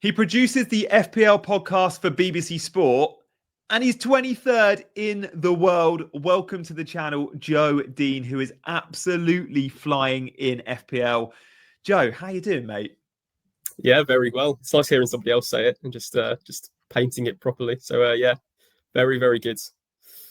He produces the FPL podcast for BBC Sport, and he's 23rd in the world. Welcome to the channel, Joe Dean, who is absolutely flying in FPL. Joe, how you doing, mate? Yeah, very well. It's nice hearing somebody else say it and just painting it properly. So yeah, very, very good.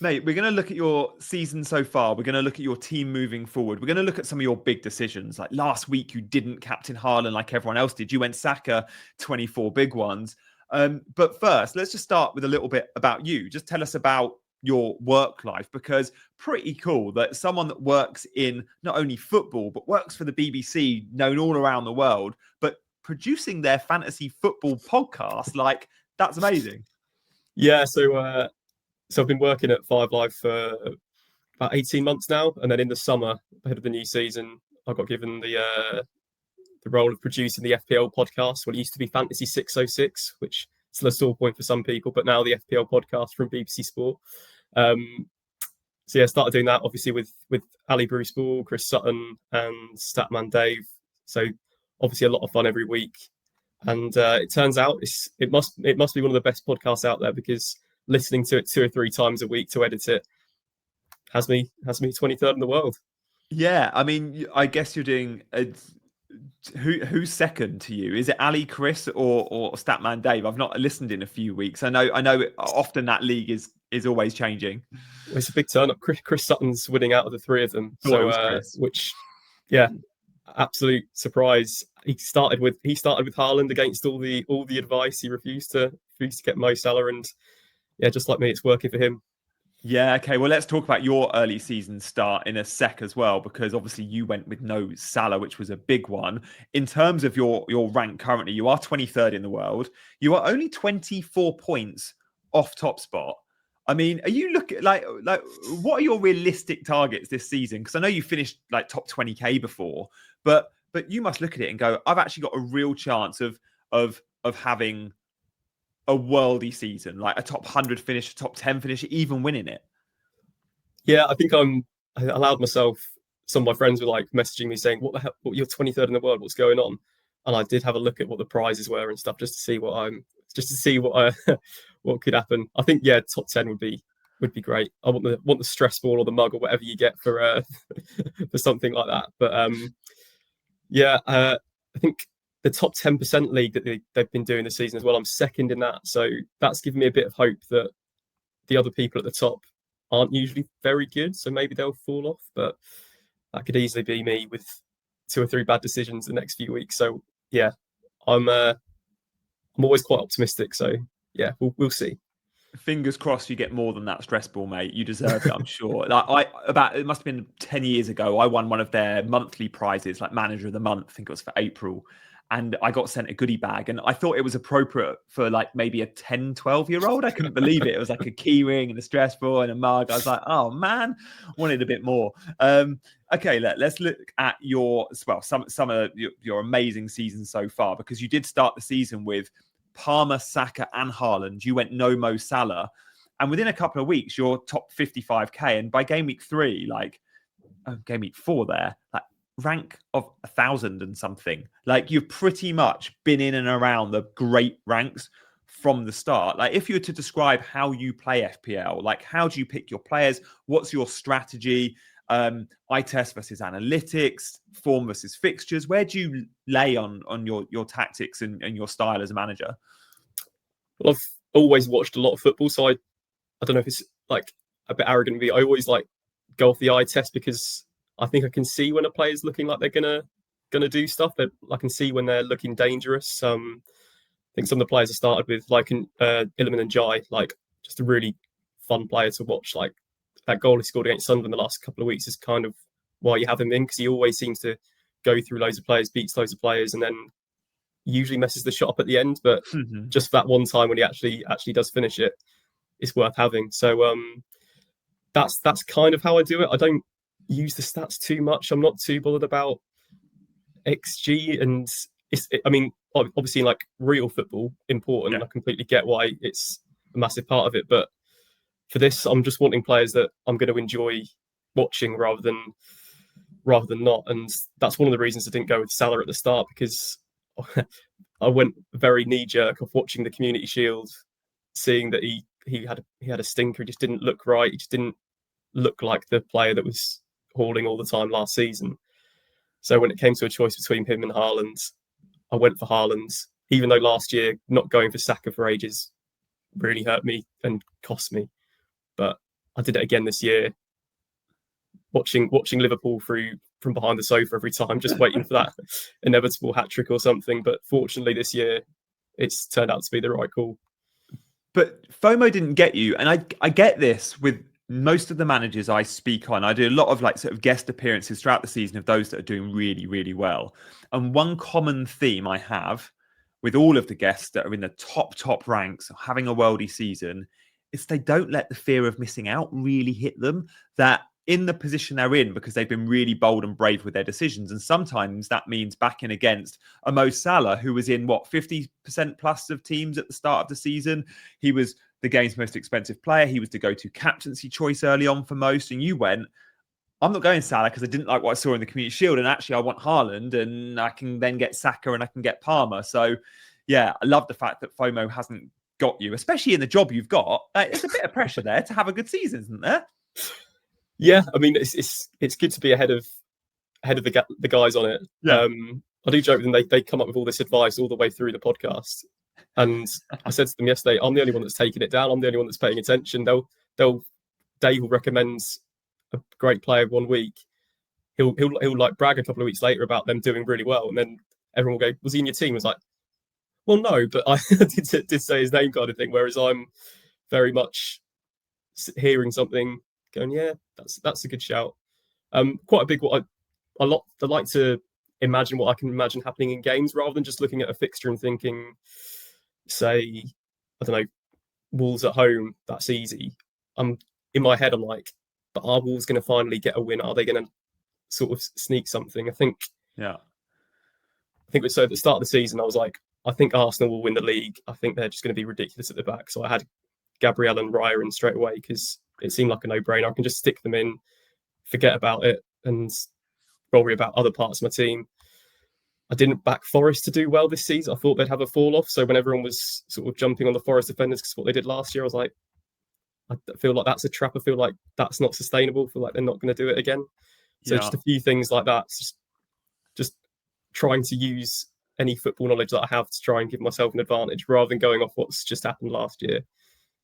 Mate, we're going to look at your season so far. We're going to look at your team moving forward. We're going to look at some of your big decisions. Like last week, you didn't captain Haaland like everyone else did. You went Saka, 24 big ones. But first, let's just start with a little bit about you. Just tell us about your work life, because pretty cool that someone that works in not only football, but works for the BBC, known all around the world, but producing their fantasy football podcast, like that's amazing. Yeah, so I've been working at Five Live for about 18 months now, and then in the summer, ahead of the new season, I got given the role of producing the FPL podcast. Well, it used to be Fantasy 606, which is still a sore point for some people, but now the FPL podcast from BBC Sport. So yeah, I started doing that obviously with Ali Bruce Ball, Chris Sutton, and Statman Dave. So obviously a lot of fun every week, and it turns out it must be one of the best podcasts out there, because listening to it 2 or 3 times a week to edit it has me 23rd in the world. Yeah, I mean, I guess you're doing. Who's second to you? Is it Ali, Chris, or Statman Dave? I've not listened in a few weeks. I know. Often that league is always changing. It's a big turn up. Chris Sutton's winning out of the 3 of them. So which, yeah, absolute surprise. He started with Haaland against all the advice. He refused to get Mo Salah, and yeah, just like me, it's working for him. Yeah, okay. Well, let's talk about your early season start in a sec as well, because obviously you went with no Salah, which was a big one. In terms of your rank currently, you are 23rd in the world. You are only 24 points off top spot. I mean, are you looking like what are your realistic targets this season? Because I know you finished like top 20k before, but you must look at it and go, I've actually got a real chance of having a worldy season, like a top 100 finish, a top 10 finish, even winning it. Yeah, I think I allowed myself. Some of my friends were like messaging me saying, "What the hell? You're 23rd in the world. What's going on?" And I did have a look at what the prizes were and stuff, just to see what what could happen. I think top 10 would be great. I want the stress ball or the mug or whatever you get for for something like that. But I think the top 10% league that they've been doing this season as well, I'm second in that. So that's given me a bit of hope that the other people at the top aren't usually very good. So maybe they'll fall off, but that could easily be me with 2 or 3 bad decisions the next few weeks. So yeah, I'm always quite optimistic. So yeah, we'll see. Fingers crossed you get more than that stress ball, mate. You deserve it, I'm sure. It must have been 10 years ago, I won one of their monthly prizes, like Manager of the Month. I think it was for April. And I got sent a goodie bag, and I thought it was appropriate for like maybe a 10, 12-year-old. I couldn't believe it. It was like a key ring and a stress ball and a mug. I was like, oh man, wanted a bit more. Okay, let's look at some of your amazing seasons so far, because you did start the season with Palmer, Saka, and Haaland. You went no Mo Salah, and within a couple of weeks, you're top 55k. And by game week 3, game week 4, rank of 1,000 and something. Like, you've pretty much been in and around the great ranks from the start. Like, if you were to describe how you play FPL, like, how do you pick your players? What's your strategy? Eye test versus analytics, form versus fixtures. Where do you lay on your tactics and your style as a manager? Well, I've always watched a lot of football, so I don't know if it's like a bit arrogant of me. I always like go off the eye test, because I think I can see when a player's looking like they're gonna do stuff. I can see when they're looking dangerous. I think some of the players I started with, like Illiman and Jai, like just a really fun player to watch. Like that goal he scored against Sunderland the last couple of weeks is kind of why you have him in, because he always seems to go through loads of players, beats loads of players, and then usually messes the shot up at the end. But just that one time when he actually does finish it, it's worth having. So that's kind of how I do it. I don't use the stats too much. I'm not too bothered about XG, and obviously in like real football, important. Yeah. I completely get why it's a massive part of it, but for this, I'm just wanting players that I'm going to enjoy watching rather than not. And that's one of the reasons I didn't go with Salah at the start, because I went very knee jerk of watching the Community Shield, seeing that he had a stinker. He just didn't look right. He just didn't look like the player that was hauling all the time last season. So when it came to a choice between him and Haaland, I went for Haaland, even though last year not going for Saka for ages really hurt me and cost me. But I did it again this year, watching Liverpool from behind the sofa every time, just waiting for that inevitable hat-trick or something. But fortunately this year, it's turned out to be the right call. But FOMO didn't get you. And I get this with most of the managers I speak on. I do a lot of like sort of guest appearances throughout the season of those that are doing really, really well. And one common theme I have with all of the guests that are in the top ranks, having a worldy season, is they don't let the fear of missing out really hit them. That in the position they're in, because they've been really bold and brave with their decisions. And sometimes that means backing against a Mo Salah, who was in 50% plus of teams at the start of the season. He was the game's most expensive player. He was the go-to captaincy choice early on for most. And you went, I'm not going Salah because I didn't like what I saw in the Community Shield. And actually, I want Haaland, and I can then get Saka and I can get Palmer. So, yeah, I love the fact that FOMO hasn't got you, especially in the job you've got. There's a bit of pressure there to have a good season, isn't there? Yeah, I mean, it's good to be ahead of the guys on it. Yeah. I do joke with them. They come up with all this advice all the way through the podcast, and I said to them yesterday, I'm the only one that's taking it down. I'm the only one that's paying attention. Dave will recommend a great player one week. He'll like brag a couple of weeks later about them doing really well, and then everyone will go, "Was he in your team?" I was like, "Well, no, but I did say his name," kind of thing. Whereas I'm very much hearing something, going, "Yeah, that's a good shout." Quite a big what I like to imagine what I can imagine happening in games rather than just looking at a fixture and thinking, say, I don't know, Wolves at home, that's easy. In my head, I'm like, but are Wolves going to finally get a win? Are they going to sort of sneak something? I think so at the start of the season, I was like, I think Arsenal will win the league. I think they're just going to be ridiculous at the back. So I had Gabriel and Raya in straight away because it seemed like a no-brainer. I can just stick them in, forget about it, and worry about other parts of my team. I didn't back Forest to do well this season. I thought they'd have a fall off. So when everyone was sort of jumping on the Forest defenders because what they did last year, I was like, I feel like that's a trap. I feel like that's not sustainable. I feel like they're not going to do it again. So just a few things like that. Just trying to use any football knowledge that I have to try and give myself an advantage rather than going off what's just happened last year.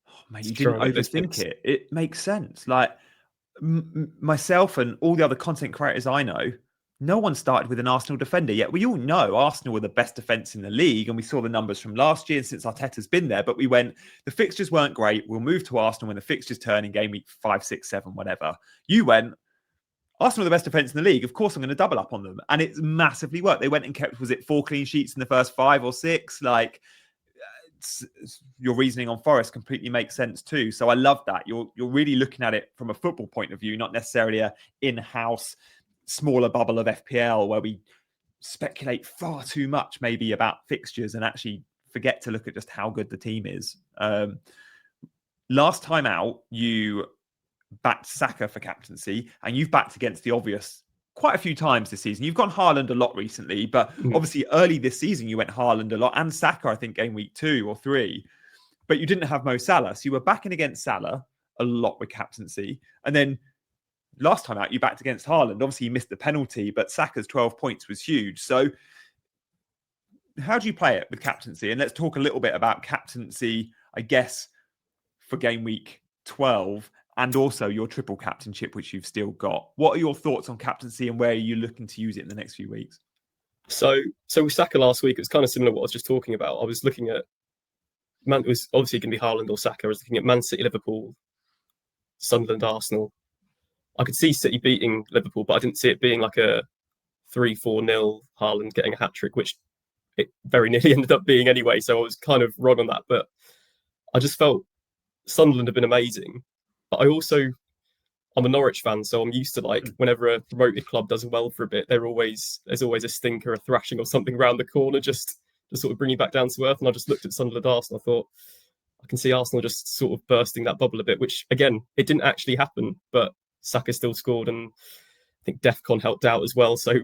Oh, mate, you didn't overthink it. It makes sense. Like myself and all the other content creators I know, no one started with an Arsenal defender yet. We all know Arsenal were the best defence in the league, and we saw the numbers from last year since Arteta's been there. But we went, the fixtures weren't great. We'll move to Arsenal when the fixtures turn in game week 5, 6, 7, whatever. You went, Arsenal are the best defence in the league. Of course, I'm going to double up on them. And it's massively worked. They went and kept, was it 4 clean sheets in the first 5 or 6? Like, your reasoning on Forest completely makes sense too. So I love that. You're really looking at it from a football point of view, not necessarily a in-house smaller bubble of FPL where we speculate far too much maybe about fixtures and actually forget to look at just how good the team is. Last time out, you backed Saka for captaincy, and you've backed against the obvious quite a few times this season. You've gone Haaland a lot recently, but obviously early this season you went Haaland a lot, and Saka, I think, game week 2 or 3. But you didn't have Mo Salah, so you were backing against Salah a lot with captaincy. And then last time out, you backed against Haaland. Obviously, you missed the penalty, but Saka's 12 points was huge. So how do you play it with captaincy? And let's talk a little bit about captaincy, I guess, for game week 12, and also your triple captainship, which you've still got. What are your thoughts on captaincy, and where are you looking to use it in the next few weeks? So with Saka last week, it was kind of similar to what I was just talking about. I was looking at, it was obviously going to be Haaland or Saka. I was looking at Man City, Liverpool, Sunderland, Arsenal. I could see City beating Liverpool, but I didn't see it being like a 3-4-0 Haaland getting a hat-trick, which it very nearly ended up being anyway. So I was kind of wrong on that. But I just felt Sunderland have been amazing. But I'm a Norwich fan, so I'm used to like whenever a promoted club does well for a bit, there's always a stinker, a thrashing or something around the corner just to sort of bring you back down to earth. And I just looked at Sunderland Arsenal. I thought, I can see Arsenal just sort of bursting that bubble a bit, which again, it didn't actually happen, but Saka still scored, and I think Defcon helped out as well. So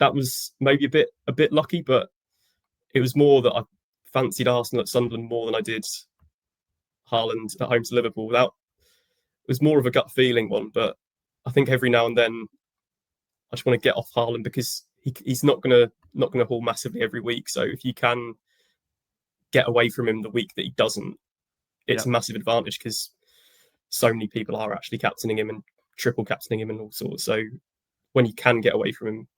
that was maybe a bit lucky, but it was more that I fancied Arsenal at Sunderland more than I did Haaland at home to Liverpool. It was more of a gut feeling one, but I think every now and then I just want to get off Haaland because he's not gonna haul massively every week. So if you can get away from him the week that he doesn't, it's a massive advantage because so many people are actually captaining him and triple captaining him and all sorts. So when you can get away from him,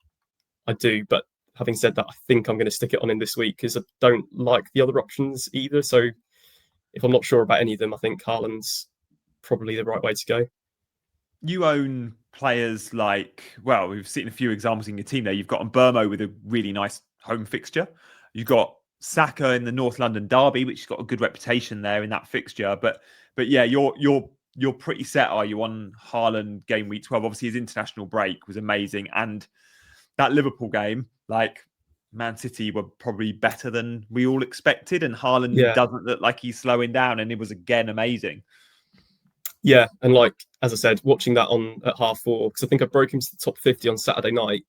I do. But having said that, I think I'm going to stick it on him this week because I don't like the other options either. So if I'm not sure about any of them, I think Haaland's probably the right way to go. You own players like, well, we've seen a few examples in your team there. You've got Mbermo with a really nice home fixture. You've got Saka in the North London derby, which has got a good reputation there in that fixture. But yeah, you're pretty set, are you, on Haaland game week 12? Obviously, his international break was amazing, and that Liverpool game, like Man City were probably better than we all expected, and Haaland doesn't look like he's slowing down, and it was again amazing. Yeah, and like as I said, watching that on at 4:30, because I think I broke him to the top 50 on Saturday night,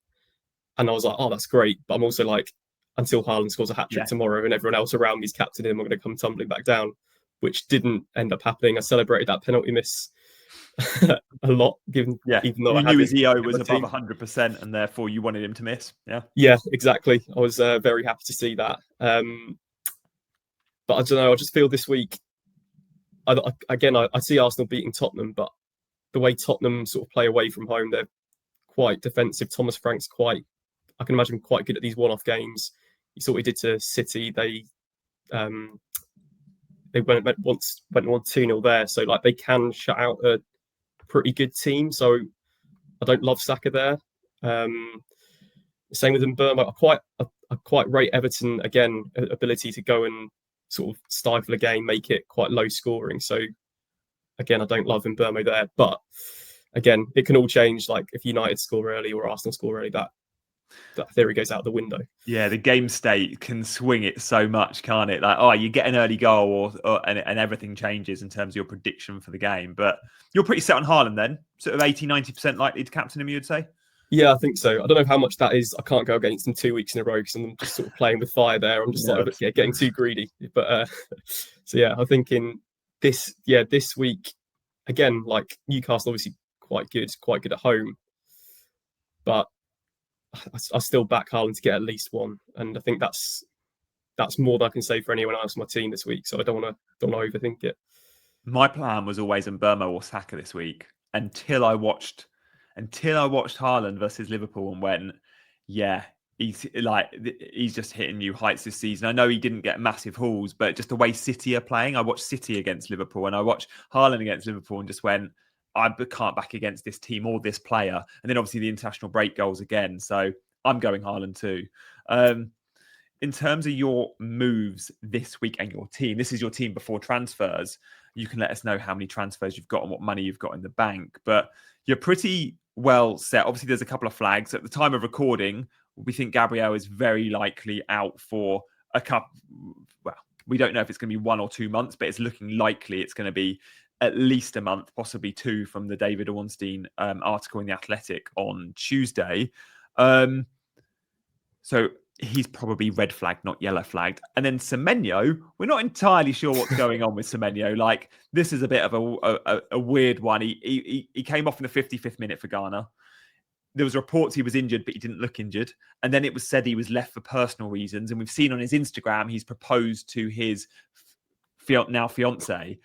and I was like, oh, that's great. But I'm also like, until Haaland scores a hat-trick tomorrow and everyone else around me's captain him, I'm going to come tumbling back down, which didn't end up happening. I celebrated that penalty miss a lot, even though you knew his EO was above 100%, and therefore you wanted him to miss. Yeah, exactly. I was very happy to see that. But I don't know. I just feel this week, I see Arsenal beating Tottenham, but the way Tottenham sort of play away from home, they're quite defensive. Thomas Frank's I can imagine quite good at these one-off games. You saw what he did to City. They went 2-0 there, so like they can shut out a pretty good team. So I don't love Saka there. Same with Mbermo. I quite rate Everton again, ability to go and sort of stifle a game, make it quite low scoring. So again, I don't love Mbermo there, but again, it can all change. Like if United score early or Arsenal score early, that theory goes out the window. Yeah, the game state can swing it so much, can't it? Like, oh, you get an early goal and everything changes in terms of your prediction for the game. But you're pretty set on Haaland then? Sort of 80-90% likely to captain him, you would say? Yeah, I think so. I don't know how much that is. I can't go against him 2 weeks in a row because I'm just sort of playing with fire there. I'm just getting too greedy. But so yeah, I'm thinking this week, again, like Newcastle obviously quite good at home. But I still back Haaland to get at least one. And I think that's more than I can say for anyone else on my team this week. So I don't want to overthink it. My plan was always Mbermo or Saka this week until I watched Haaland versus Liverpool and went, yeah, he's just hitting new heights this season. I know he didn't get massive hauls, but just the way City are playing, I watched City against Liverpool and I watched Haaland against Liverpool and just went, I can't back against this team or this player. And then obviously the international break goals again. So I'm going Haaland too. In terms of your moves this week and your team, this is your team before transfers. You can let us know how many transfers you've got and what money you've got in the bank. But you're pretty well set. Obviously, there's a couple of flags. At the time of recording, we think Gabriel is very likely out for a couple. Well, we don't know if it's going to be 1 or 2 months, but it's looking likely it's going to be at least a month, possibly 2, from the David Ornstein article in The Athletic on Tuesday. So he's probably red flagged, not yellow flagged. And then Semenyo, we're not entirely sure what's going on with Semenyo. Like, this is a bit of a weird one. He came off in the 55th minute for Ghana. There was reports he was injured, but he didn't look injured. And then it was said he was left for personal reasons. And we've seen on his Instagram, he's proposed to his now fiance.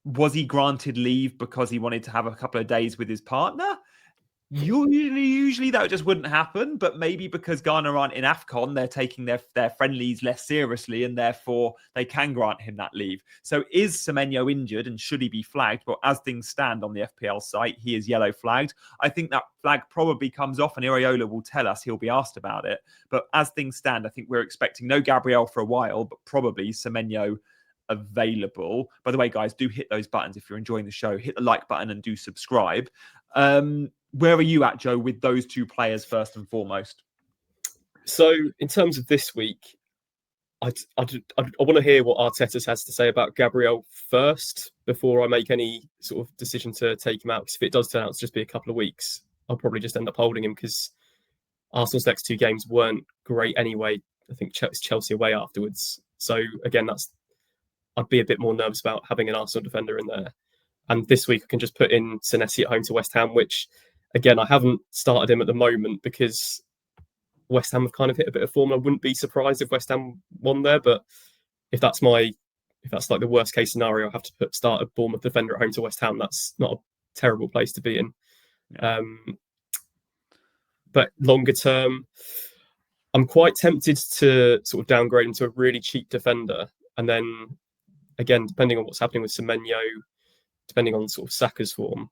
Was he granted leave because he wanted to have a couple of days with his partner? Usually that just wouldn't happen, but maybe because Ghana aren't in AFCON, they're taking their friendlies less seriously, and therefore they can grant him that leave. So is Semenyo injured, and should he be flagged? But as things stand on the FPL site, he is yellow flagged. I think that flag probably comes off, and Iraola will tell us. He'll be asked about it. But as things stand, I think we're expecting no Gabriel for a while, but probably Semenyo available. By the way, guys, do hit those buttons if you're enjoying the show. Hit the like button and do subscribe. Where are you at, Joe, with those two players first and foremost? So in terms of this week, I want to hear what Arteta has to say about Gabriel first before I make any sort of decision to take him out. Because if it does turn out to just be a couple of weeks, I'll probably just end up holding him because Arsenal's next 2 games weren't great anyway. I think it's Chelsea away afterwards. So again, I'd be a bit more nervous about having an Arsenal defender in there. And this week I can just put in Senesi at home to West Ham, which again I haven't started him at the moment because West Ham have kind of hit a bit of form. I wouldn't be surprised if West Ham won there, but if that's like the worst case scenario, I have to start a Bournemouth defender at home to West Ham. That's not a terrible place to be in. Yeah. But longer term, I'm quite tempted to sort of downgrade into a really cheap defender, and then again, depending on what's happening with Semenyo, depending on sort of Saka's form,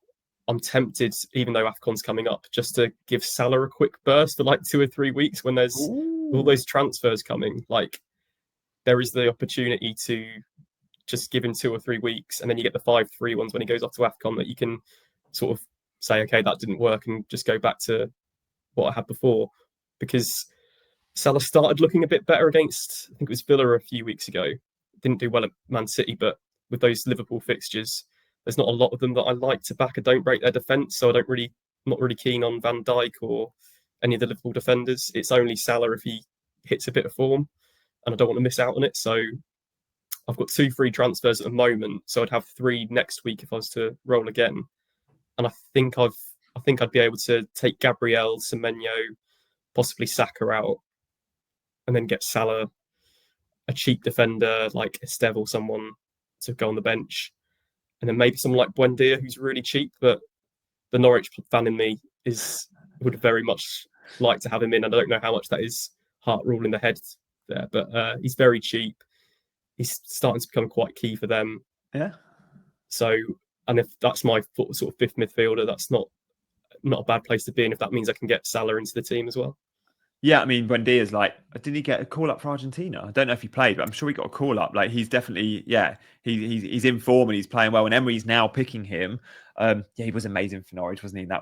I'm tempted, even though AFCON's coming up, just to give Salah a quick burst for like 2 or 3 weeks when there's all those transfers coming. Like, there is the opportunity to just give him 2 or 3 weeks, and then you get the 5-3 ones when he goes off to AFCON that you can sort of say, okay, that didn't work, and just go back to what I had before. Because Salah started looking a bit better against, I think it was Villa a few weeks ago. Didn't do well at Man City, but with those Liverpool fixtures, there's not a lot of them that I like to back. I don't rate their defence, so I'm not really keen on Van Dijk or any of the Liverpool defenders. It's only Salah if he hits a bit of form, and I don't want to miss out on it. So I've got 2 free transfers at the moment, so I'd have 3 next week if I was to roll again. And I think I'd be able to take Gabriel, Semenyo, possibly Saka out, and then get Salah, a cheap defender like Esteve or someone to go on the bench. And then maybe someone like Buendia, who's really cheap, but the Norwich fan in me would very much like to have him in. I don't know how much that is heart rule in the head there, but he's very cheap. He's starting to become quite key for them. Yeah. So, and if that's my sort of fifth midfielder, that's not a bad place to be in if that means I can get Salah into the team as well. Yeah, I mean, Buendia's like, did he get a call up for Argentina? I don't know if he played, but I'm sure he got a call up. Like, he's definitely, he's in form and he's playing well. And Emery's now picking him. He was amazing for Norwich, wasn't he? That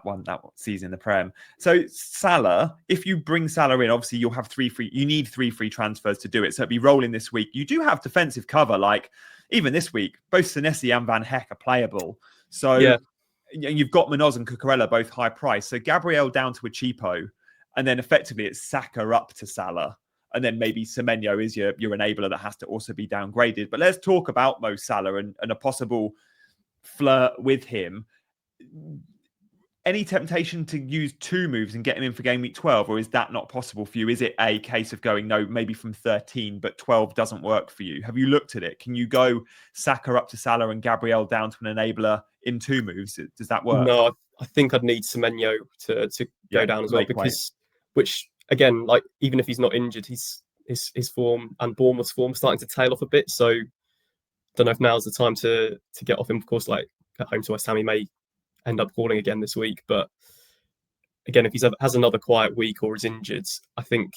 season in the Prem. So Salah, if you bring Salah in, obviously you'll have you need 3 free transfers to do it. So it'll be rolling this week. You do have defensive cover, like even this week, both Senesi and Van Heck are playable. So you've got Munoz and Cucurella both high price. So Gabriel down to a cheapo. And then effectively it's Saka up to Salah. And then maybe Semenyo is your enabler that has to also be downgraded. But let's talk about Mo Salah and a possible flirt with him. Any temptation to use 2 moves and get him in for game week 12? Or is that not possible for you? Is it a case of going, no, maybe from 13, but 12 doesn't work for you? Have you looked at it? Can you go Saka up to Salah and Gabriel down to an enabler in 2 moves? Does that work? No, I think I'd need Semenyo to go down as well, because which again, like even if he's not injured, his form and Bournemouth's form starting to tail off a bit. So I don't know if now's the time to get off him. Of course, like at home to West Ham, he may end up calling again this week. But again, if he has another quiet week or is injured, I think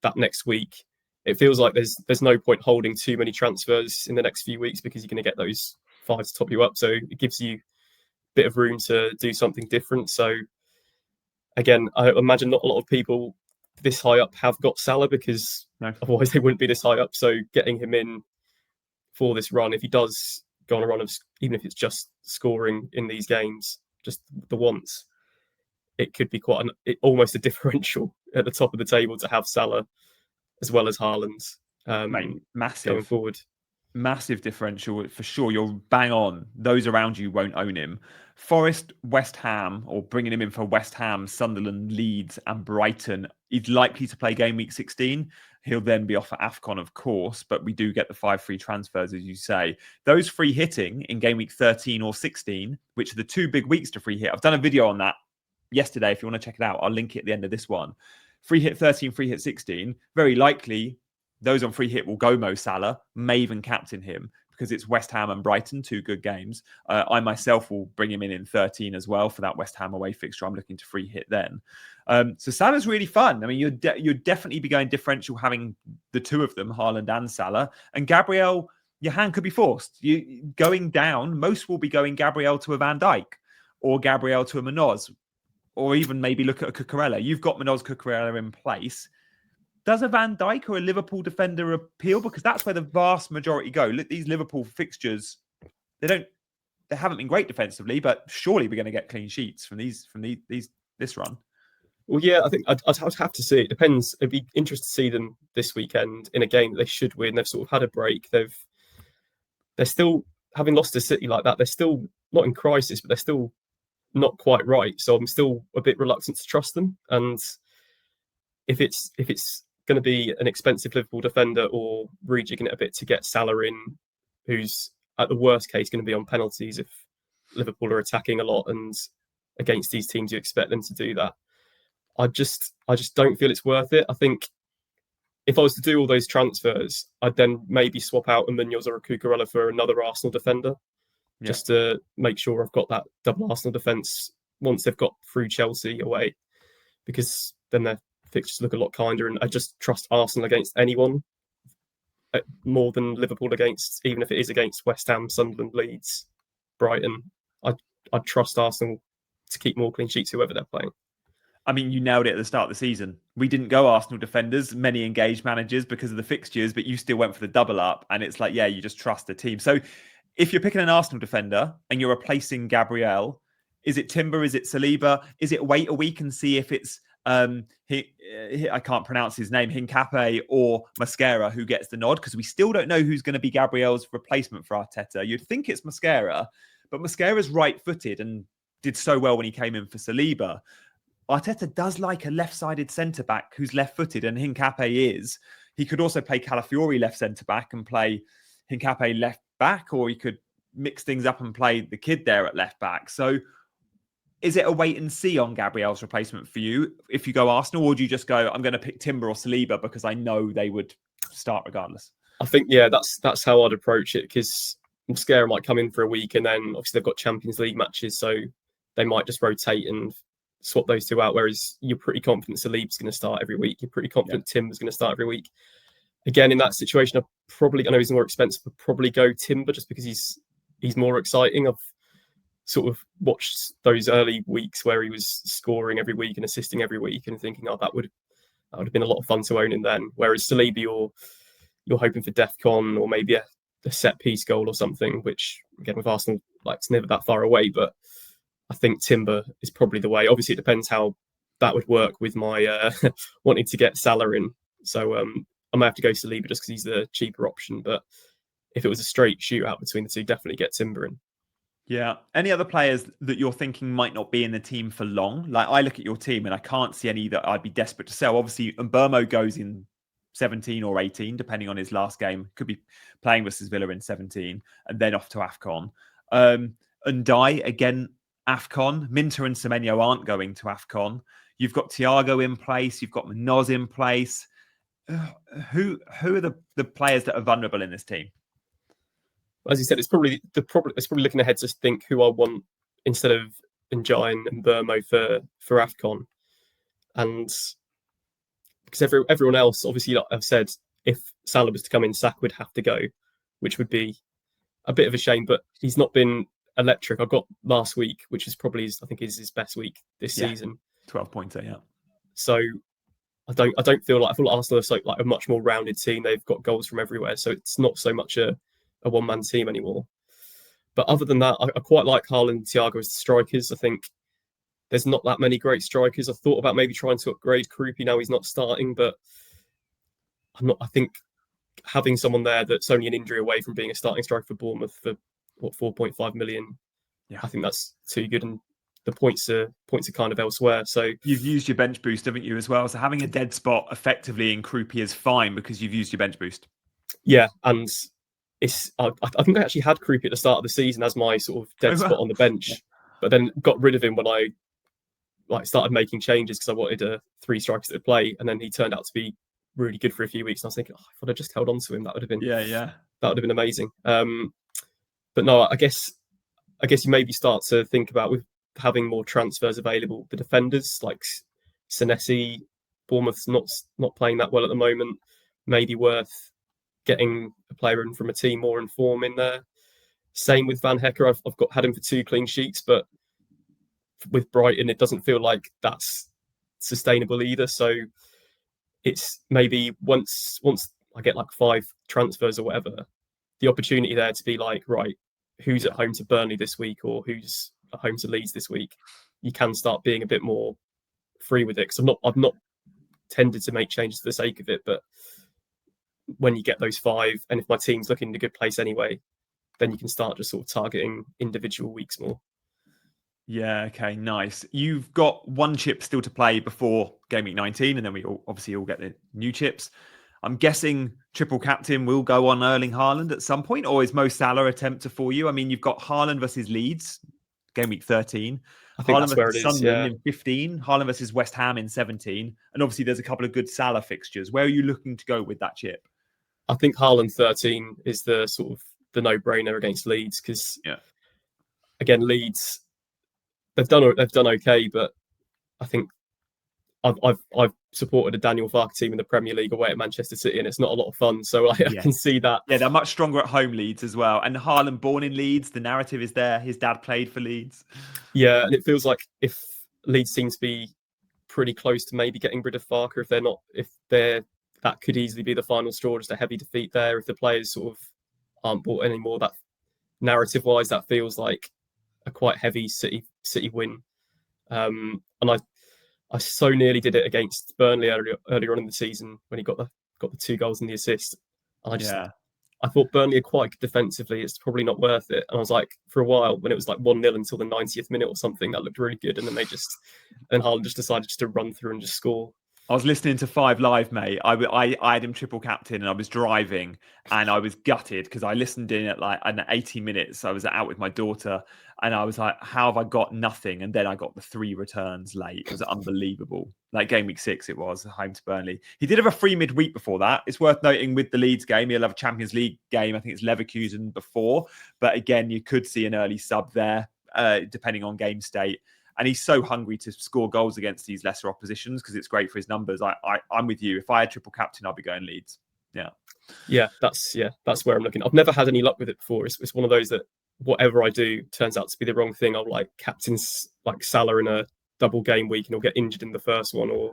that next week it feels like there's no point holding too many transfers in the next few weeks because you're going to get those 5 to top you up. So it gives you a bit of room to do something different. So again, I imagine not a lot of people this high up have got Salah because otherwise they wouldn't be this high up. So getting him in for this run, if he does go on a run of, even if it's just scoring in these games, just the once, it could be quite almost a differential at the top of the table to have Salah as well as Haaland. Massive going forward. Massive differential for sure. You're bang on. Those around you won't own him. Forest, West Ham, or bringing him in for West Ham, Sunderland, Leeds, and Brighton. He's likely to play game week 16. He'll then be off at AFCON, of course, but we do get the 5 free transfers, as you say. Those free hitting in game week 13 or 16, which are the 2 big weeks to free hit. I've done a video on that yesterday. If you want to check it out, I'll link it at the end of this one. Free hit 13, free hit 16. Very likely, those on free hit will go Mo Salah, may even captain him because it's West Ham and Brighton, 2 good games. I myself will bring him in 13 as well for that West Ham away fixture. I'm looking to free hit then. So Salah's really fun. I mean, you'd definitely be going differential having the 2 of them, Haaland and Salah. And Gabriel, your hand could be forced. You going down, most will be going Gabriel to a Van Dijk or Gabriel to a Munoz, or even maybe look at a Cucurella. You've got Munoz, Cucurella in place. Does a Van Dijk or a Liverpool defender appeal? Because that's where the vast majority go. Look, these Liverpool fixtures, they haven't been great defensively, but surely we're going to get clean sheets from this run. Well, yeah, I think I'd have to see. It depends. It'd be interesting to see them this weekend in a game that they should win. They've sort of had a break. They're still, having lost to City like that, they're still not in crisis, but they're still not quite right. So I'm still a bit reluctant to trust them. And if it's going to be an expensive Liverpool defender or rejigging it a bit to get Salah in, who's at the worst case going to be on penalties if Liverpool are attacking a lot, and against these teams you expect them to do that. I just don't feel it's worth it. I think if I was to do all those transfers, I'd then maybe swap out a Munoz or a Cucurella for another Arsenal defender, just to make sure I've got that double Arsenal defence once they've got through Chelsea away, because then their fixtures look a lot kinder. And I just trust Arsenal against anyone more than Liverpool against, even if it is against West Ham, Sunderland, Leeds, Brighton. I'd trust Arsenal to keep more clean sheets, whoever they're playing. I mean, you nailed it at the start of the season. We didn't go Arsenal defenders, many engaged managers because of the fixtures, but you still went for the double up. And it's like, yeah, you just trust the team. So if you're picking an Arsenal defender and you're replacing Gabriel, is it Timber? Is it Saliba? Is it wait a week and see if it's, I can't pronounce his name, Hincape or Mascara who gets the nod? Because we still don't know who's going to be Gabriel's replacement for Arteta. You'd think it's Mascara, but Mascara's right-footed and did so well when he came in for Saliba. Arteta does like a left-sided centre-back who's left-footed, and Hincape is. He could also play Calafiori left centre-back and play Hincape left-back, or he could mix things up and play the kid there at left-back. So is it a wait and see on Gabriel's replacement for you if you go Arsenal, or do you just go, I'm going to pick Timber or Saliba because I know they would start regardless? I think, yeah, that's how I'd approach it, because Mascara might come in for a week and then obviously they've got Champions League matches, so they might just rotate and swap those two out, whereas you're pretty confident Saliba's going to start every week. You're pretty confident Timber's going to start every week. Again, in that situation, I know he's more expensive, but probably go Timber just because he's more exciting. I've sort of watched those early weeks where he was scoring every week and assisting every week and thinking, that would have been a lot of fun to own him then. Whereas Saliba, you're hoping for DEFCON or maybe a set piece goal or something, which again with Arsenal, it's never that far away, but I think Timber is probably the way. Obviously, it depends how that would work with my wanting to get Salah in. So I might have to go Saliba just because he's the cheaper option. But if it was a straight shootout between the two, definitely get Timber in. Yeah. Any other players that you're thinking might not be in the team for long? Like, I look at your team and I can't see any that I'd be desperate to sell. Obviously, Mbermo goes in 17 or 18, depending on his last game. Could be playing versus Villa in 17 and then off to AFCON. Ndai, again, AFCON. Minter and Semenyo aren't going to AFCON. You've got Thiago in place. You've got Munoz in place. Who are the players that are vulnerable in this team? As you said, it's probably looking ahead to think who I want instead of Ndai and Mbermo for AFCON. And because everyone else, obviously, like I've said, if Salah was to come in, Saka would have to go, which would be a bit of a shame, but he's not been electric. I got last week, which is probably his best week this season. 12 points, yeah. So I don't feel like Arsenal are like a much more rounded team. They've got goals from everywhere, so it's not so much a one-man team anymore. But other than that, I quite like Haaland and Thiago as the strikers. I think there's not that many great strikers. I thought about maybe trying to upgrade Krupi now he's not starting, but I think having someone there that's only an injury away from being a starting striker for Bournemouth for 4.5 million, I think that's too good, and the points are kind of elsewhere. So you've used your bench boost, haven't you, as well? So having a dead spot effectively in Krupi is fine because you've used your bench boost. Yeah, and I think I actually had Krupi at the start of the season as my sort of dead spot on the bench, but then got rid of him when I started making changes because I wanted 3 strikers to play, and then he turned out to be really good for a few weeks. And I was thinking, if I'd have just held on to him, that would have been that would have been amazing. But no, I guess you maybe start to think about with having more transfers available. The defenders like Senesi, Bournemouth's not playing that well at the moment. Maybe worth getting a player in from a team more in form in there. Same with Van Hecker. I've had him for 2 clean sheets, but with Brighton, it doesn't feel like that's sustainable either. So it's maybe once I get 5 transfers or whatever, the opportunity there to be like, right, who's at home to Burnley this week or who's at home to Leeds this week, you can start being a bit more free with it because I've not tended to make changes for the sake of it. But when you get those 5, and if my team's looking in a good place anyway, then you can start just sort of targeting individual weeks more. Yeah, okay, nice. You've got 1 chip still to play before Game Week 19, and then we obviously all get the new chips. I'm guessing triple captain will go on Erling Haaland at some point, or is Mo Salah a tempter for you? I mean, you've got Haaland versus Leeds, Game Week 13. I think Haaland that's where it versus is, Sunderland yeah. in 15. Haaland versus West Ham in 17. And obviously there's a couple of good Salah fixtures. Where are you looking to go with that chip? I think Haaland 13 is the sort of the no-brainer against Leeds because, again, Leeds, they've done okay, but I think I've supported a Daniel Farke team in the Premier League away at Manchester City, and it's not a lot of fun. So I can see that. Yeah, they're much stronger at home, Leeds, as well. And Haaland, born in Leeds, the narrative is there. His dad played for Leeds. Yeah, and it feels like if Leeds seems to be pretty close to maybe getting rid of Farke, that could easily be the final straw, just a heavy defeat there. If the players sort of aren't bought anymore, that narrative-wise, that feels like a quite heavy City win. And I so nearly did it against Burnley earlier on in the season when he got the 2 goals and the assist. And I thought Burnley are quite good defensively. It's probably not worth it. And I was like, for a while, when it was like 1-0 until the 90th minute or something, that looked really good. And then Haaland just decided to run through and just score. I was listening to 5 Live, mate. I had him triple captain and I was driving and I was gutted because I listened in at like 80 minutes. I was out with my daughter and I was like, how have I got nothing? And then I got the 3 returns late. It was unbelievable. Like Game Week 6, it was home to Burnley. He did have a free midweek before that. It's worth noting with the Leeds game, he'll have a Champions League game. I think it's Leverkusen before. But again, you could see an early sub there, depending on game state. And he's so hungry to score goals against these lesser oppositions because it's great for his numbers. I'm with you. If I had triple captain, I'd be going Leeds. Yeah, that's where I'm looking. I've never had any luck with it before. It's one of those that whatever I do turns out to be the wrong thing. I'll like captains like Salah in a double game week and he'll get injured in the first one. Or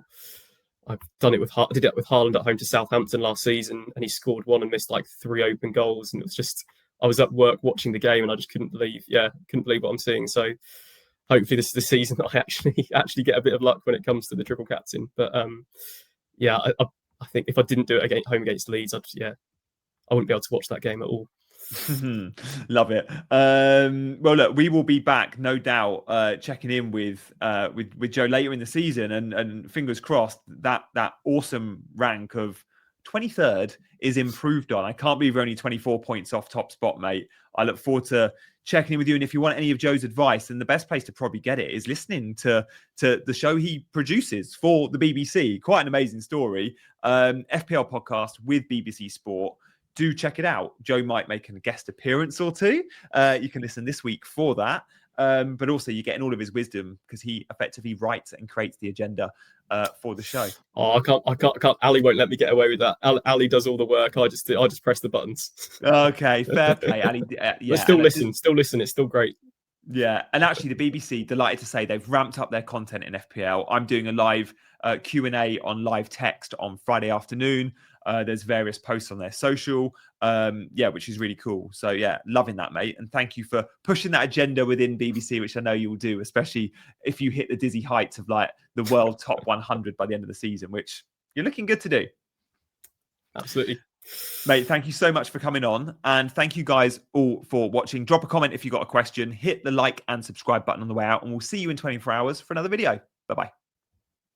I've done it with Haaland at home to Southampton last season and he scored 1 and missed like 3 open goals. And it was just, I was at work watching the game and I just couldn't believe what I'm seeing. So hopefully this is the season that I actually get a bit of luck when it comes to the triple captain. But I think if I didn't do it home against Leeds, I wouldn't be able to watch that game at all. Love it. Well, look, we will be back, no doubt, checking in with Joe later in the season, and fingers crossed that awesome rank of 23rd is improved on. I can't believe we're only 24 points off top spot, mate. I look forward to checking in with you. And if you want any of Joe's advice, then the best place to probably get it is listening to the show he produces for the BBC. Quite an amazing story. FPL podcast with BBC Sport. Do check it out. Joe might make a guest appearance or 2. You can listen this week for that. But also you're getting all of his wisdom because he effectively writes and creates the agenda for the show. Oh, I can't. Ali won't let me get away with that. Ali does all the work. I just press the buttons. Okay, fair play, Ali. But still listen. It's still great. Yeah, and actually the BBC, delighted to say they've ramped up their content in FPL. I'm doing a live Q&A on live text on Friday afternoon. There's various posts on their social, which is really cool. So yeah, loving that, mate. And thank you for pushing that agenda within BBC, which I know you will do, especially if you hit the dizzy heights of like the world top 100 by the end of the season, which you're looking good to do. Absolutely. Mate, thank you so much for coming on. And thank you guys all for watching. Drop a comment if you got a question. Hit the like and subscribe button on the way out. And we'll see you in 24 hours for another video. Bye-bye.